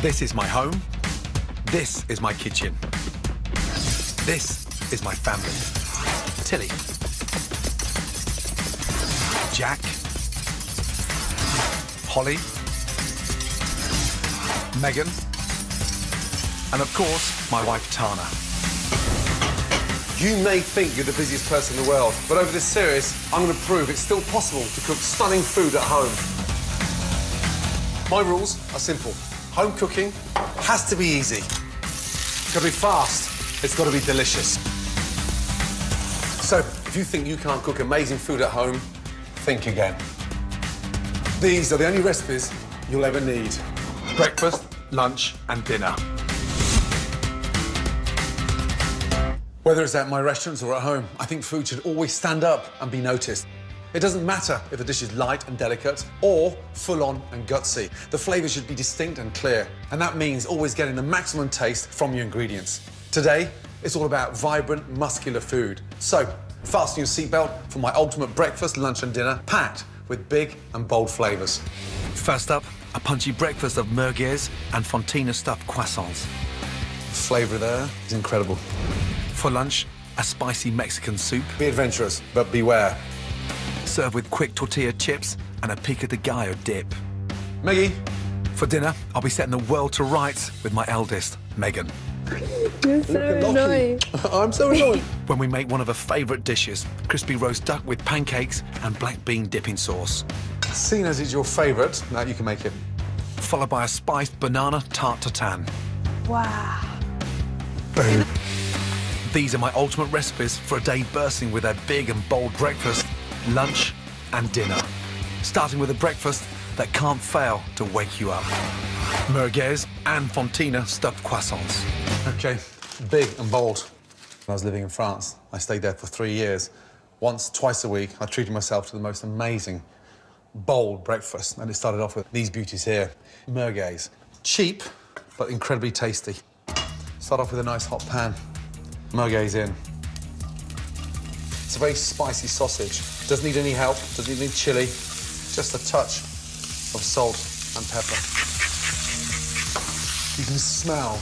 This is my home. This is my kitchen. This is my family. Tilly. Jack. Holly. Megan. And of course, my wife Tana. You may think you're the busiest person in the world, but over this series, I'm going to prove it's still possible to cook stunning food at home. My rules are simple. Home cooking has to be easy. It's got to be fast. It's got to be delicious. So, if you think you can't cook amazing food at home, think again. These are the only recipes you'll ever need. Breakfast, lunch and dinner. Whether it's at my restaurants or at home, I think food should always stand up and be noticed. It doesn't matter if a dish is light and delicate or full-on and gutsy. The flavours should be distinct and clear, and that means always getting the maximum taste from your ingredients. Today, it's all about vibrant, muscular food. So, fasten your seatbelt for my ultimate breakfast, lunch and dinner, packed with big and bold flavours. First up, a punchy breakfast of merguez and fontina stuffed croissants. The flavour there is incredible. For lunch, a spicy Mexican soup. Be adventurous, but beware. Served with quick tortilla chips and a pico de gallo dip. Maggie. For dinner, I'll be setting the world to rights with my eldest, Megan. You're so annoying. I'm so annoying. When we make one of her favourite dishes, crispy roast duck with pancakes and black bean dipping sauce. Seeing as it's your favourite, now you can make it. Followed by a spiced banana tarte tatin. Wow. Boom. These are my ultimate recipes for a day bursting with a big and bold breakfast, lunch and dinner. Starting with a breakfast that can't fail to wake you up. Merguez and fontina stuffed croissants. OK, big and bold. When I was living in France, I stayed there for 3 years. Once, twice a week, I treated myself to the most amazing, bold breakfast. And it started off with these beauties here. Merguez. Cheap, but incredibly tasty. Start off with a nice hot pan. Merguez in. It's a very spicy sausage. Doesn't need any help, doesn't need any chilli, just a touch of salt and pepper. You can smell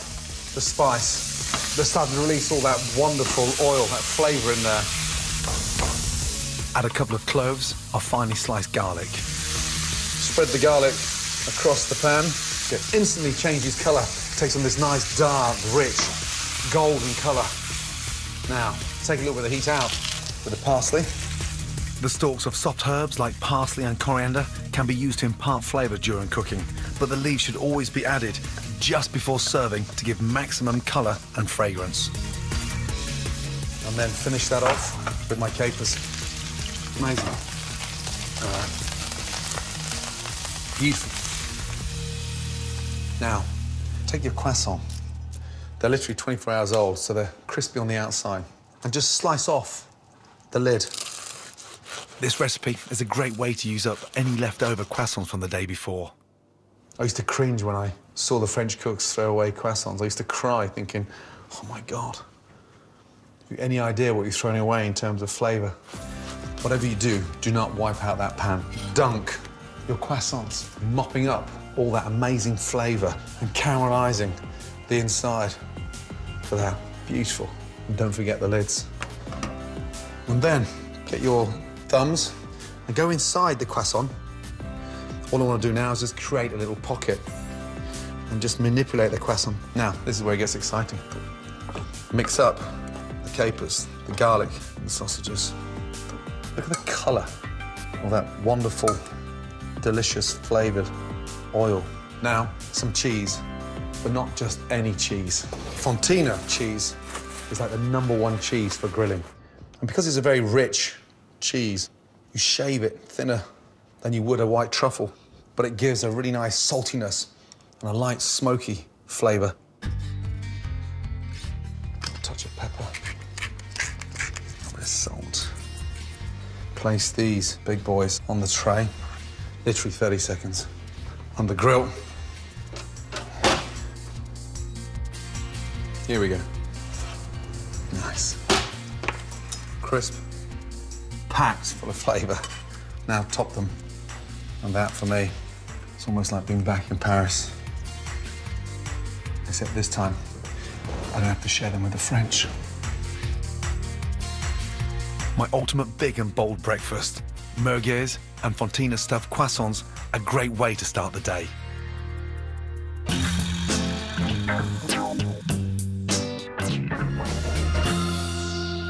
the spice. They're starting to release all that wonderful oil, that flavour in there. Add a couple of cloves of finely sliced garlic. Spread the garlic across the pan. It instantly changes colour. Takes on this nice, dark, rich, golden colour. Now, take a little bit of the heat out with the parsley. The stalks of soft herbs like parsley and coriander can be used to impart flavour during cooking, but the leaves should always be added just before serving to give maximum colour and fragrance. And then finish that off with my capers. Amazing. All right. Beautiful. Now, take your croissant. They're literally 24 hours old, so they're crispy on the outside. And just slice off the lid. This recipe is a great way to use up any leftover croissants from the day before. I used to cringe when I saw the French cooks throw away croissants. I used to cry thinking, oh my God. Have you any idea what you're throwing away in terms of flavour? Whatever you do, do not wipe out that pan. Dunk your croissants, mopping up all that amazing flavour and caramelising the inside for that. Beautiful. And don't forget the lids. And then get your thumbs and go inside the croissant. All I want to do now is just create a little pocket and just manipulate the croissant. Now, this is where it gets exciting. Mix up the capers, the garlic, and the sausages. Look at the colour of that wonderful, delicious flavoured oil. Now, some cheese, but not just any cheese. Fontina cheese is like the #1 cheese for grilling. And because it's a very rich cheese, you shave it thinner than you would a white truffle, but it gives a really nice saltiness and a light smoky flavour. A touch of pepper, a bit of salt. Place these big boys on the tray, literally 30 seconds. On the grill. Here we go. Nice. Crisp. Packed full of flavour. Now top them. And that, for me, it's almost like being back in Paris. Except this time, I don't have to share them with the French. My ultimate big and bold breakfast. Merguez and Fontina stuffed croissants, a great way to start the day.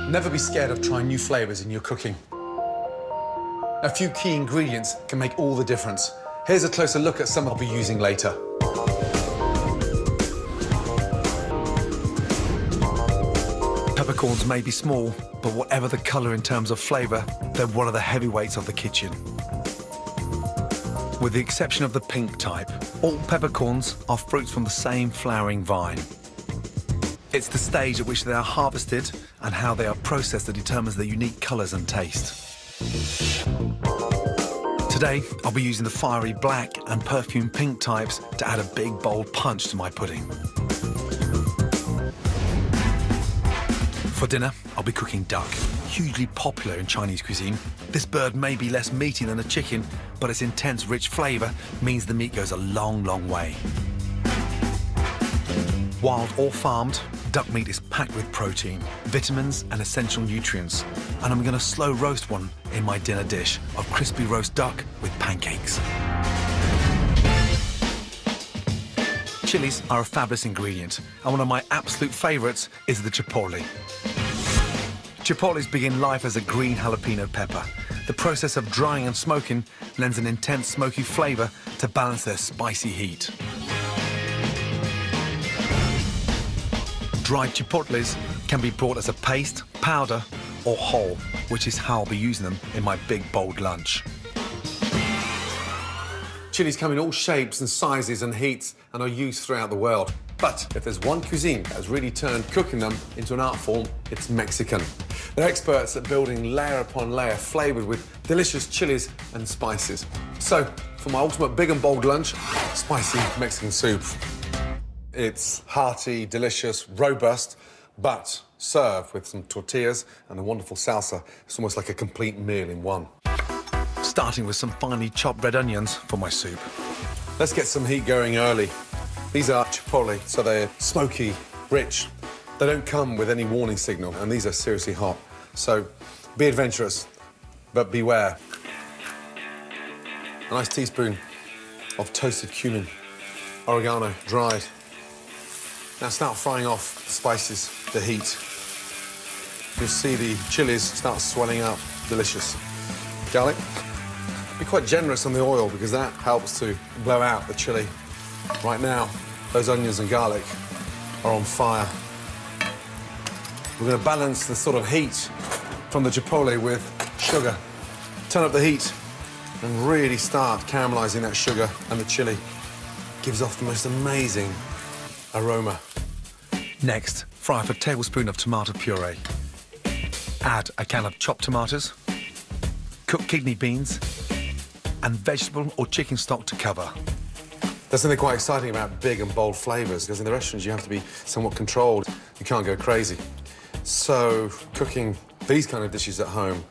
Never be scared of trying new flavors in your cooking. A few key ingredients can make all the difference. Here's a closer look at some I'll be using later. Peppercorns may be small, but whatever the colour in terms of flavour, they're one of the heavyweights of the kitchen. With the exception of the pink type, all peppercorns are fruits from the same flowering vine. It's the stage at which they are harvested and how they are processed that determines their unique colours and taste. Today, I'll be using the fiery black and perfume pink types to add a big, bold punch to my pudding. For dinner, I'll be cooking duck, hugely popular in Chinese cuisine. This bird may be less meaty than a chicken, but its intense, rich flavour means the meat goes a long, long way. Wild or farmed, duck meat is packed with protein, vitamins and essential nutrients, and I'm going to slow roast one in my dinner dish of crispy roast duck with pancakes. Chilies are a fabulous ingredient, and one of my absolute favourites is the chipotle. Chipotles begin life as a green jalapeno pepper. The process of drying and smoking lends an intense smoky flavour to balance their spicy heat. Dried chipotles can be brought as a paste, powder or whole, which is how I'll be using them in my big, bold lunch. Chilies come in all shapes and sizes and heats and are used throughout the world. But if there's one cuisine that has really turned cooking them into an art form, it's Mexican. They're experts at building layer upon layer, flavoured with delicious chilies and spices. So, for my ultimate big and bold lunch, spicy Mexican soup. It's hearty, delicious, robust, but served with some tortillas and a wonderful salsa. It's almost like a complete meal in one. Starting with some finely chopped red onions for my soup. Let's get some heat going early. These are chipotle, so they're smoky, rich. They don't come with any warning signal, and these are seriously hot. So be adventurous, but beware. A nice teaspoon of toasted cumin, oregano, dried. Now start frying off the spices, the heat. You'll see the chilies start swelling up, delicious. Garlic. Be quite generous on the oil because that helps to blow out the chili. Right now, those onions and garlic are on fire. We're going to balance the sort of heat from the chipotle with sugar. Turn up the heat and really start caramelizing that sugar and the chili. Gives off the most amazing aroma. Next, fry up a tablespoon of tomato puree. Add a can of chopped tomatoes, cooked kidney beans, and vegetable or chicken stock to cover. There's something quite exciting about big and bold flavours, because in the restaurants you have to be somewhat controlled. You can't go crazy. So cooking these kind of dishes at home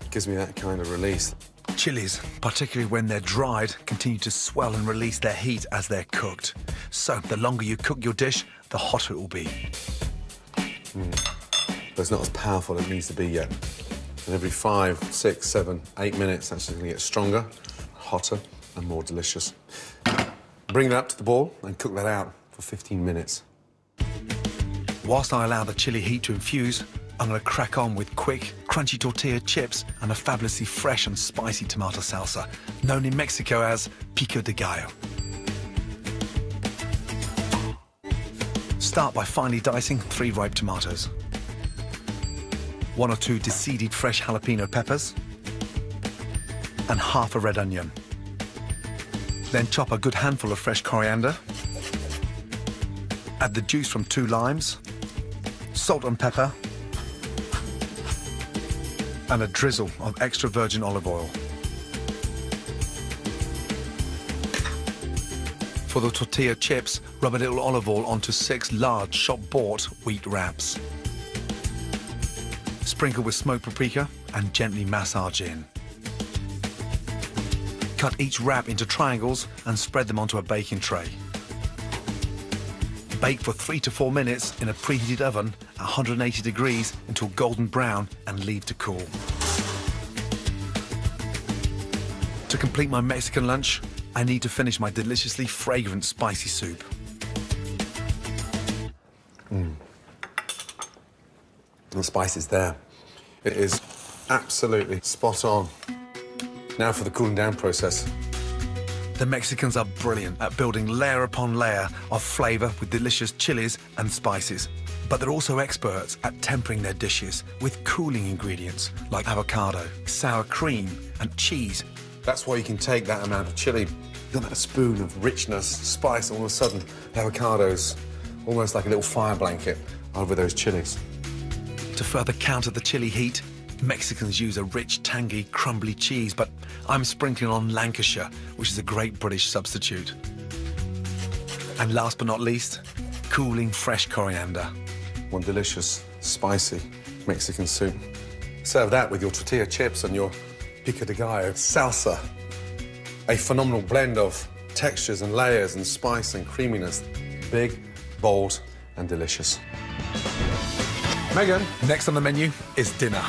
gives me that kind of release. Chilies, particularly when they're dried, continue to swell and release their heat as they're cooked. So the longer you cook your dish, the hotter it will be. But it's not as powerful as it needs to be yet. And every 5, 6, 7, 8 minutes, that's just going to get stronger, hotter, and more delicious. Bring it up to the boil and cook that out for 15 minutes. Whilst I allow the chili heat to infuse, I'm going to crack on with quick, crunchy tortilla chips and a fabulously fresh and spicy tomato salsa, known in Mexico as pico de gallo. Start by finely dicing 3 ripe tomatoes, 1 or 2 deseeded fresh jalapeno peppers, and half a red onion. Then chop a good handful of fresh coriander, add the juice from 2 limes, salt and pepper, and a drizzle of extra virgin olive oil. For the tortilla chips, rub a little olive oil onto 6 large shop-bought wheat wraps. Sprinkle with smoked paprika and gently massage in. Cut each wrap into triangles and spread them onto a baking tray. Bake for 3 to 4 minutes in a preheated oven at 180 degrees until golden brown and leave to cool. To complete my Mexican lunch, I need to finish my deliciously fragrant spicy soup. The spice is there. It is absolutely spot on. Now for the cooling down process. The Mexicans are brilliant at building layer upon layer of flavour with delicious chilies and spices. But they're also experts at tempering their dishes with cooling ingredients like avocado, sour cream and cheese. That's why you can take that amount of chili, you've got that spoon of richness, spice, and all of a sudden the avocado's almost like a little fire blanket over those chilies. To further counter the chili heat, Mexicans use a rich, tangy, crumbly cheese, but I'm sprinkling on Lancashire, which is a great British substitute. And last but not least, cooling fresh coriander. One delicious, spicy Mexican soup. Serve that with your tortilla chips and your pico de gallo salsa. A phenomenal blend of textures and layers and spice and creaminess. Big, bold, and delicious. Megan. Next on the menu is dinner.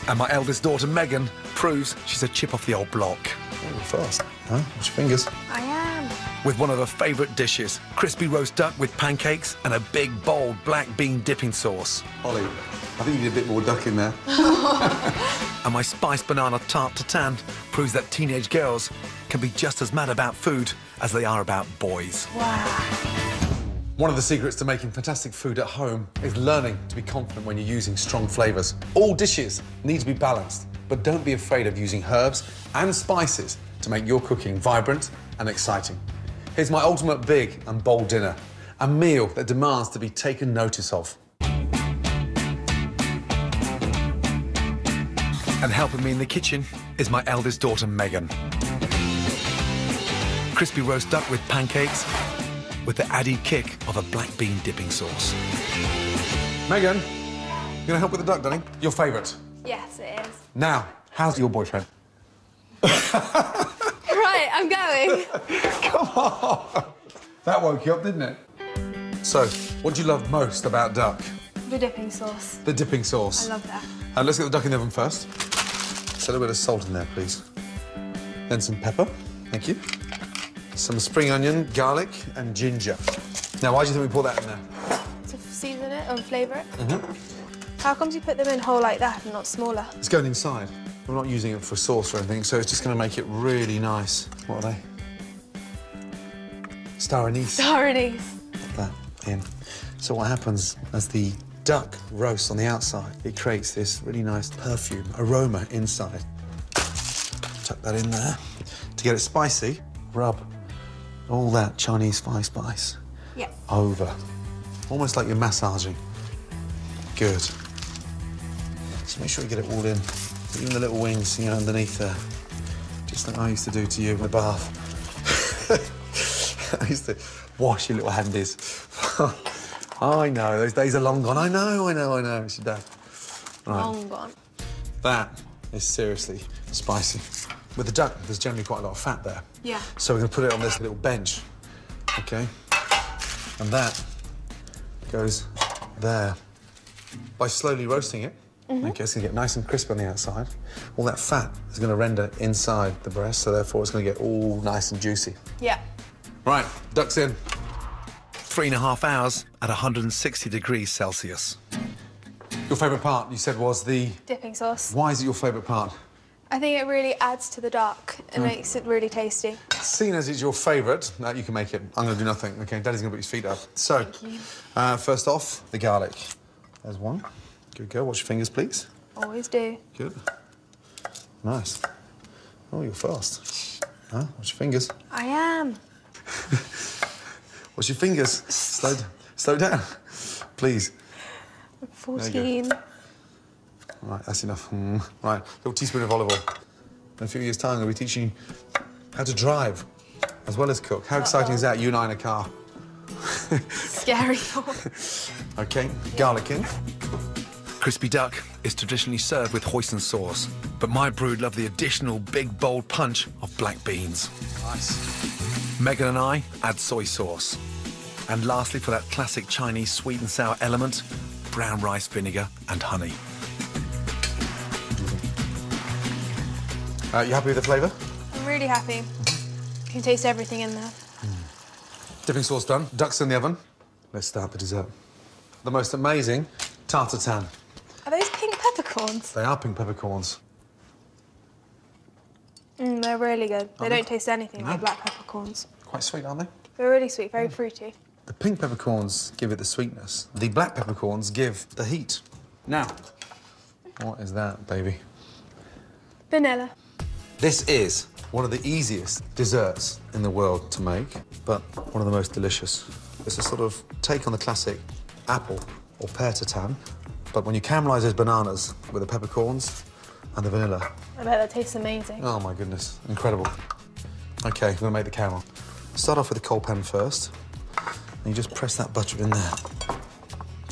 And my eldest daughter, Megan, proves she's a chip off the old block. Oh, fast. Huh? Watch your fingers. I am. With one of her favourite dishes, crispy roast duck with pancakes and a big, bold black bean dipping sauce. Holly, I think you need a bit more duck in there. And my spiced banana tart tatin proves that teenage girls can be just as mad about food as they are about boys. Wow. One of the secrets to making fantastic food at home is learning to be confident when you're using strong flavours. All dishes need to be balanced, but don't be afraid of using herbs and spices to make your cooking vibrant and exciting. Here's my ultimate big and bold dinner, a meal that demands to be taken notice of. And helping me in the kitchen is my eldest daughter, Megan. Crispy roast duck with pancakes with the added kick of a black bean dipping sauce. Megan, you gonna help with the duck, darling? Your favourite? Yes, it is. Now, how's your boyfriend? Right, I'm going. Come on! That woke you up, didn't it? So, what do you love most about duck? The dipping sauce. The dipping sauce. I love that. Let's get the duck in the oven first. Just a little bit of salt in there, please. Then some pepper. Thank you. Some spring onion, garlic, and ginger. Now, why do you think we pour that in there? To season it and flavour it. How comes you put them in whole like that and not smaller? It's going inside. We're not using it for sauce or anything, so it's just going to make it really nice. What are they? Star anise. Star anise. Put that in. So what happens as the duck roasts on the outside, it creates this really nice perfume, aroma inside. Tuck that in there. To get it spicy, rub all that Chinese spice over. Almost like you're massaging. Good. Just make sure you get it all in. Even the little wings, you know, underneath there. Just like I used to do to you in the bath. I used to wash your little handies. I know, those days are long gone. I know, it's your dad. Right. Long gone. That is seriously spicy. With the duck, there's generally quite a lot of fat there. Yeah. So we're going to put it on this little bench, OK? And that goes there. By slowly roasting it, OK, it's going to get nice and crisp on the outside. All that fat is going to render inside the breast, so therefore it's going to get all nice and juicy. Yeah. Right, duck's in. 3.5 hours at 160 degrees Celsius. Your favourite part, you said, was the... Dipping sauce. Why is it your favourite part? I think it really adds to the duck and makes it really tasty. Seeing as it's your favourite, you can make it. I'm going to do nothing, OK? Daddy's going to put his feet up. So, first off, the garlic. There's one. Good girl. Watch your fingers, please. Always do. Good. Nice. Oh, you're fast. Huh? Watch your fingers. I am. Watch your fingers. Slow down, please. I'm 14. Right, that's enough. Right, little teaspoon of olive oil. In a few years' time, I'm going to be teaching you how to drive as well as cook. How exciting is that, you and I in a car? Scary thought. OK, garlic in. Crispy duck is traditionally served with hoisin sauce, but my brood love the additional big, bold punch of black beans. Nice. Megan and I add soy sauce. And lastly, for that classic Chinese sweet and sour element, brown rice vinegar and honey. You happy with the flavour? I'm really happy. You can taste everything in there. Dipping sauce done. Duck's in the oven. Let's start the dessert. The most amazing tartatan. Are those pink peppercorns? They are pink peppercorns. They're really good. They they? don't taste anything No. like black peppercorns. Quite sweet, aren't they? They're really sweet, very fruity. The pink peppercorns give it the sweetness. The black peppercorns give the heat. Now, what is that, baby? Vanilla. This is one of the easiest desserts in the world to make, but one of the most delicious. It's a sort of take on the classic apple or pear tartan, but when you caramelise those bananas with the peppercorns and the vanilla. I bet that tastes amazing. Oh, my goodness. Incredible. OK, we're going to make the caramel. Start off with the cold pan first, and you just press that butter in there.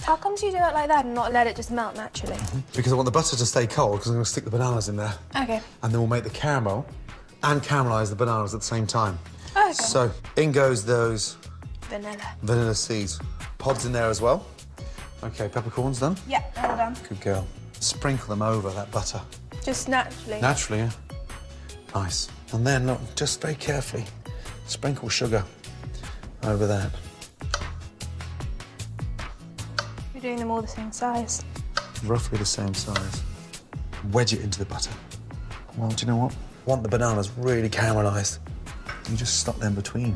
How comes you do it like that and not let it just melt naturally? Because I want the butter to stay cold, because I'm going to stick the bananas in there. OK. And then we'll make the caramel and caramelise the bananas at the same time. OK. So in goes those Vanilla. seeds. Pods in there as well. OK, peppercorns done? Yeah, all done. Good girl. Sprinkle them over that butter. Just naturally. Naturally, yeah. Nice. And then, look, just very carefully, sprinkle sugar over that. You're doing them all the same size. Roughly the same size. Wedge it into the butter. Well, do you know what? Want the bananas really caramelised. You just stop them between.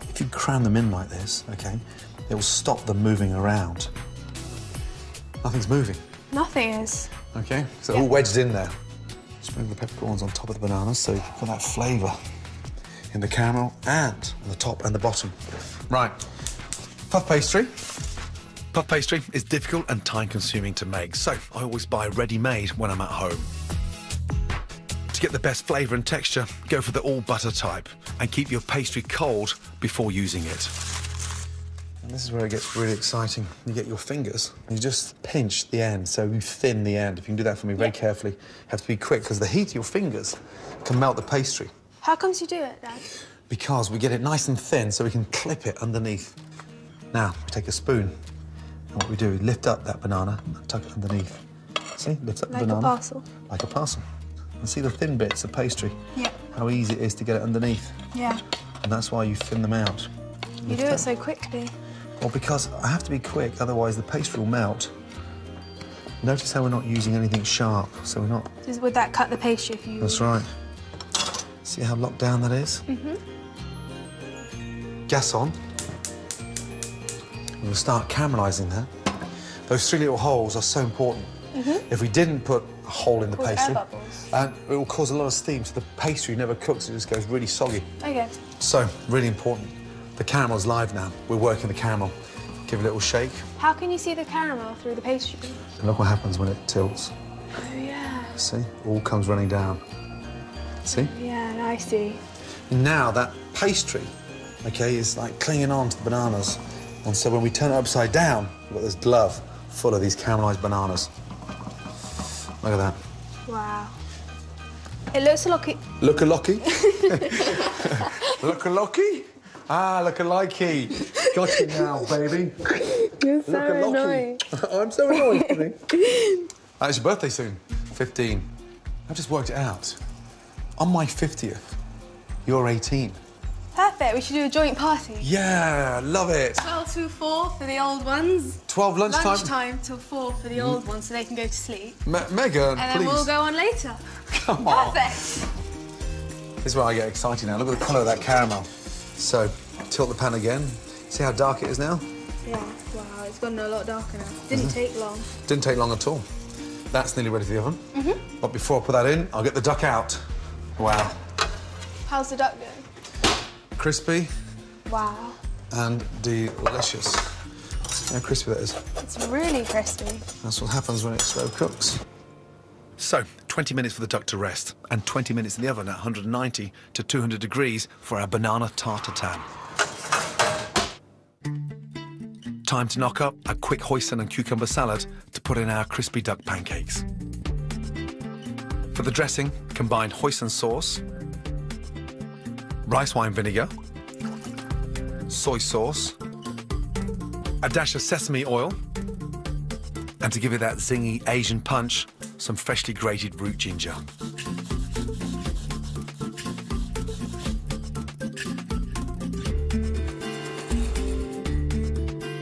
If you cram them in like this, OK, it will stop them moving around. Nothing's moving. Nothing is. OK, so all wedged in there. Sprinkle the peppercorns on top of the bananas so you've got that flavour in the caramel and on the top and the bottom. Right, puff pastry. Puff pastry is difficult and time-consuming to make, so I always buy ready-made when I'm at home. To get the best flavour and texture, go for the all-butter type and keep your pastry cold before using it. And this is where it gets really exciting. You get your fingers and you just pinch the end, so you thin the end. If you can do that for me very carefully, you have to be quick, because the heat of your fingers can melt the pastry. How comes you do it, Dad? Because we get it nice and thin so we can clip it underneath. Now, we take a spoon, and what we do is lift up that banana and tuck it underneath. See, lift up the banana. Like a parcel? Like a parcel. And see the thin bits of pastry? Yeah. How easy it is to get it underneath. Yeah. And that's why you thin them out. You do it so quickly. Well, because I have to be quick, otherwise the pastry will melt. Notice how we're not using anything sharp, so we're not... Would that cut the pastry if you... That's right. See how locked down that is? Mm-hmm. Gas on. We'll start caramelising that. Those 3 little holes are so important. Mm-hmm. If we didn't put a hole in the Cause pastry, air bubbles. it will cause a lot of steam, so the pastry never cooks, it just goes really soggy. OK. So, really important. The caramel's live now. We're working the caramel. Give it a little shake. How can you see the caramel through the pastry? And look what happens when it tilts. Oh, yeah. See? All comes running down. See? Yeah, I see. Now that pastry, OK, is like clinging on to the bananas. And so when we turn it upside down, we've got this glove full of these caramelised bananas. Look at that. Wow. It looks like... Look-a-locky? Look-a-locky? Ah, look-a-likey. Got you now, baby. You're so annoying. I'm so annoying, isn't it? It's your birthday soon. 15. I've just worked it out. On my 50th, you're 18. Perfect. We should do a joint party. Yeah, love it. 12 to 4 for the old ones. 12 lunchtime? Lunchtime till 4 for the old ones so they can go to sleep. Megan, And then please. we'll go on later. Come on. Perfect. This is where I get excited now. Look at the colour of that caramel. So, tilt the pan again. See how dark it is now? Yeah, wow, it's gotten a lot darker now. Didn't take long. Didn't take long at all. That's nearly ready for the oven. Mm-hmm. But before I put that in, I'll get the duck out. Wow. How's the duck doing? Crispy Wow. and delicious. See how crispy that is? It's really crispy. That's what happens when it slow cooks. So, 20 minutes for the duck to rest and 20 minutes in the oven at 190 to 200 degrees for our banana tartatan. Time to knock up a quick hoisin and cucumber salad to put in our crispy duck pancakes. For the dressing, combine hoisin sauce, rice wine vinegar, soy sauce, a dash of sesame oil, and to give it that zingy Asian punch, some freshly grated root ginger.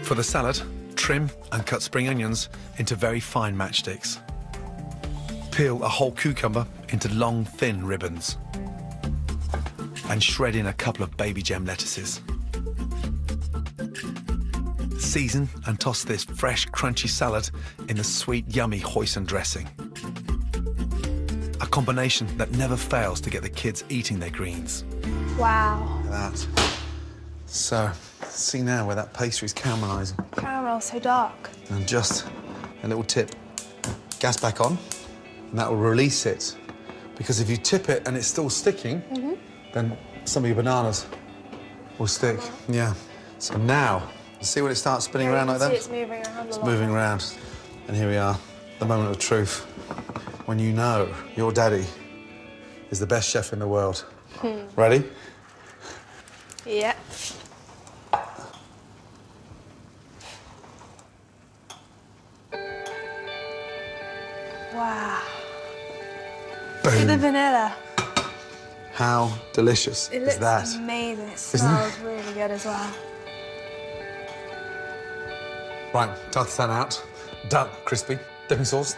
For the salad, trim and cut spring onions into very fine matchsticks. Peel a whole cucumber into long, thin ribbons. And shred in a couple of baby gem lettuces. Season and toss this fresh, crunchy salad in the sweet, yummy hoisin dressing. A combination that never fails to get the kids eating their greens. Wow. Look at that. So, see now where that pastry's caramelising. Caramel, so dark. And just a little tip. Gas back on, and that will release it. Because if you tip it and it's still sticking, then some of your bananas will stick. Yeah. So now, see when it starts spinning around like that? It's moving around It's moving around. And here we are, the moment of truth. When you know your daddy is the best chef in the world. Ready? Yeah. Wow. Look at the vanilla. How delicious It is looks that? amazing. It smells really good as well. Right, tartatan out. Duck, crispy. Dipping sauce.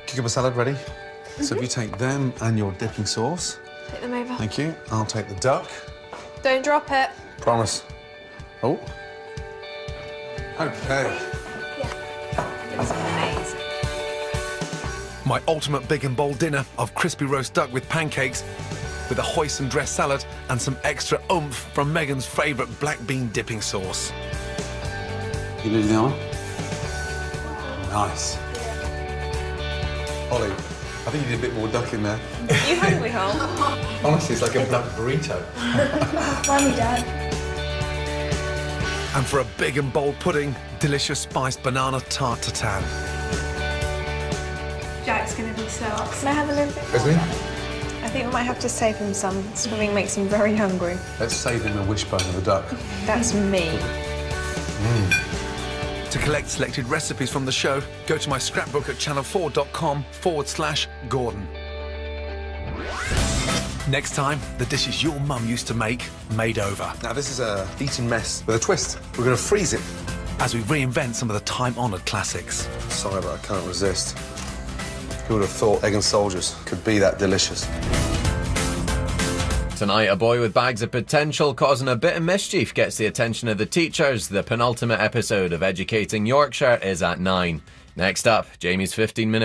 Cucumber salad ready. So if you take them and your dipping sauce. Take them over. Thank you. I'll take the duck. Don't drop it. Promise. Oh. Okay. It's amazing. My ultimate big and bold dinner of crispy roast duck with pancakes, with a hoisin dressed salad and some extra oomph from Megan's favourite black bean dipping sauce. You do the honour? Nice. Ollie, I think you need a bit more duck in there. You hungry, Home? Honestly, it's like a duck burrito. Mommy, Dad. And for a big and bold pudding, delicious spiced banana tart tatin. Jack's gonna be so upset. Can I have a little bit? Isn't he? I think we might have to save him some. Swimming makes him very hungry. Let's save him a wishbone of a duck. That's me. To collect selected recipes from the show, go to my scrapbook at channel4.com/Gordon. Next time, the dishes your mum used to make, made over. Now, this is a eaten mess with a twist. We're going to freeze it. As we reinvent some of the time-honoured classics. Sorry, but I can't resist. Who would have thought egg and soldiers could be that delicious? Tonight, a boy with bags of potential causing a bit of mischief gets the attention of the teachers. The penultimate episode of Educating Yorkshire is at 9. Next up, Jamie's 15 minutes.